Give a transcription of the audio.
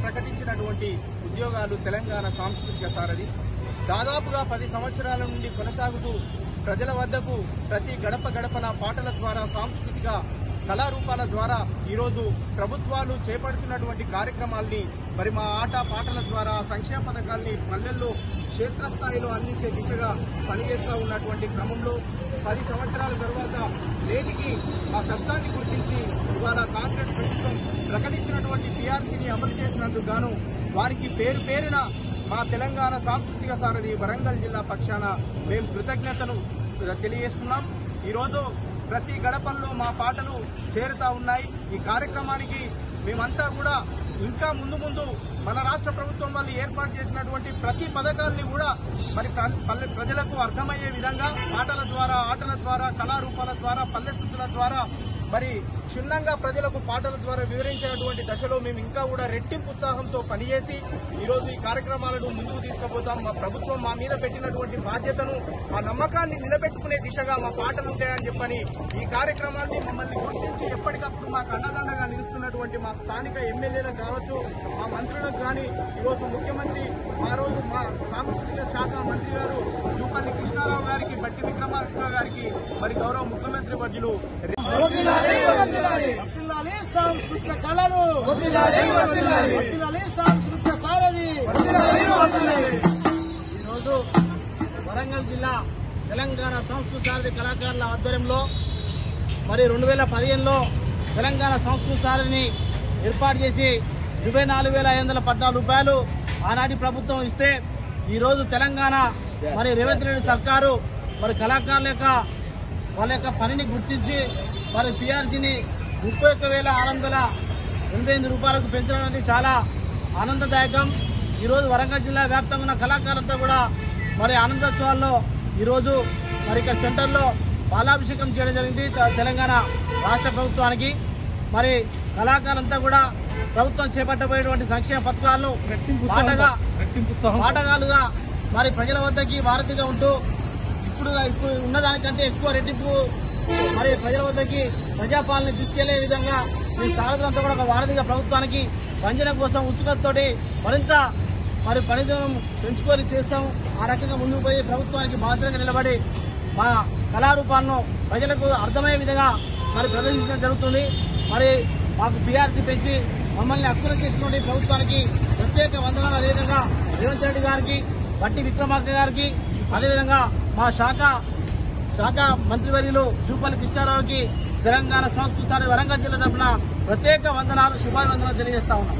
ప్రకటించినటువంటి ఉద్యోగాలు తెలంగాణ సాంస్కృతిక సారథి. దాదాపుగా 10 సంవత్సరాల నుండి కొనసాగుతూ ప్రజల వద్దకు ప్రతి గడప గడపన పాటల ద్వారా సాంస్కృతిక కళారూపాల ద్వారా ఈరోజు ప్రభుత్వాలు చేపడుతున్నటువంటి కార్యక్రమాల్ని మరి మా ఆట పాటల ద్వారా సంక్షేమ పథకాల్ని పల్లెల్లో క్షేత్రస్థాయిలో అందించే దిశగా పనిచేస్తూ ఉన్నటువంటి క్రమంలో 10 సంవత్సరాల తర్వాత నేటికి ఆ కష్టాన్ని గుర్తించి ఇవాళ కాంగ్రెస్ ప్రభుత్వం ప్రకటించినటువంటి పీఆర్సీని అమలు చేసినందుకు గాను వారికి పేరు పేరున మా తెలంగాణ సాంస్కృతిక సారథి వరంగల్ జిల్లా పక్షాన మేము కృతజ్ఞతను తెలియజేస్తున్నాం. ఈరోజు ప్రతి గడపల్లో మా పాటలు చేరుతా ఉన్నాయి. ఈ కార్యక్రమానికి మేమంతా కూడా ఇంకా ముందు మన రాష్ట్ర ప్రభుత్వం వాళ్ళు ఏర్పాటు చేసినటువంటి ప్రతి పథకాల్ని కూడా మరి ప్రజలకు అర్థమయ్యే విధంగా పాటల ద్వారా, ఆటల ద్వారా, కళారూపాల ద్వారా, పల్లె శుద్ధుల ద్వారా మరి క్షుణ్ణంగా ప్రజలకు పాటల ద్వారా వివరించినటువంటి దశలో మేము ఇంకా కూడా రెట్టింపు ఉత్సాహంతో పనిచేసి ఈరోజు ఈ కార్యక్రమాలను ముందుకు తీసుకుపోతాం. మా ప్రభుత్వం మా మీద పెట్టినటువంటి బాధ్యతను, ఆ నమ్మకాన్ని నిలబెట్టుకునే దిశగా మా పాటలు ఉంటాయని చెప్పని ఈ కార్యక్రమాన్ని మమ్మల్ని గుర్తించి ఎప్పటికప్పుడు మాకు అండదండగా నిలుస్తున్నటువంటి మా స్థానిక ఎమ్మెల్యేలకు కావచ్చు, మా మంత్రులకు కానీ, ఈరోజు ముఖ్యమంత్రి ఆ రోజు మా సాంస్కృతిక శాఖ మంత్రి గారు జూపల్లి కృష్ణారావు గారికి, బట్టి విక్రమార్క గారికి, మరి గౌరవ ముఖ్యమంత్రి వర్యులు సాంస్కృతిక కళలు, సాంస్కృతిక సారథి. ఈరోజు వరంగల్ జిల్లా తెలంగాణ సంస్కృతి సారథి కళాకారుల ఆధ్వర్యంలో మరి 2015లో తెలంగాణ సంస్కృతి సారథిని ఏర్పాటు చేసి 24,514 రూపాయలు ఆనాటి ప్రభుత్వం ఇస్తే ఈరోజు తెలంగాణ మరి రేవంత్ రెడ్డి సర్కారు మరి కళాకారుల యొక్క వాళ్ళ యొక్క పనిని గుర్తించి మరి పీఆర్సీని 31,688 రూపాయలకు పెంచడం అనేది చాలా ఆనందదాయకం. ఈరోజు వరంగల్ జిల్లా వ్యాప్తంగా ఉన్న కళాకారులతో కూడా మరి ఆనందోత్సవాల్లో ఈరోజు మరి ఇక్కడ సెంటర్లో పాలాభిషేకం చేయడం జరిగింది తెలంగాణ రాష్ట్ర ప్రభుత్వానికి. మరి కళాకారులంతా కూడా ప్రభుత్వం చేపట్టబోయేటువంటి సంక్షేమ పథకాలను పాటగాలుగా మరి ప్రజల వద్దకి వారధిగా ఉంటూ ఇప్పుడు ఉన్నదానికంటే ఎక్కువ రెట్టింపు మరి ప్రజల వద్దకి ప్రజాపాలన తీసుకెళ్లే విధంగా ఈ సారథులంతా కూడా ఒక వారధిగా ప్రభుత్వానికి వంచన కోసం ఉత్సుకతతోటి మరింత మరి పనిదినం పెంచుకొని చేస్తాం. ఆ రకంగా ముందుకు పోయి ప్రభుత్వానికి బాధ్యతగా నిలబడి మా కళారూపాలను ప్రజలకు అర్థమయ్యే విధంగా మరి ప్రదర్శించడం జరుగుతుంది. మరి మాకు పీఆర్సీ పెంచి మమ్మల్ని హక్కున చేసుకునే ప్రభుత్వానికి ప్రత్యేక వందనాలు. అదేవిధంగా రేవంత్ రెడ్డి గారికి, బట్టి విక్రమార్క గారికి, అదేవిధంగా మా శాఖ మంత్రివర్యులు జూపల్లి కృష్ణారావుకి తెలంగాణ సంస్కృతి సారథి వరంగల్ జిల్లా తరఫున ప్రత్యేక వందనాలు, శుభాభివందనాలు తెలియజేస్తా ఉన్నాం.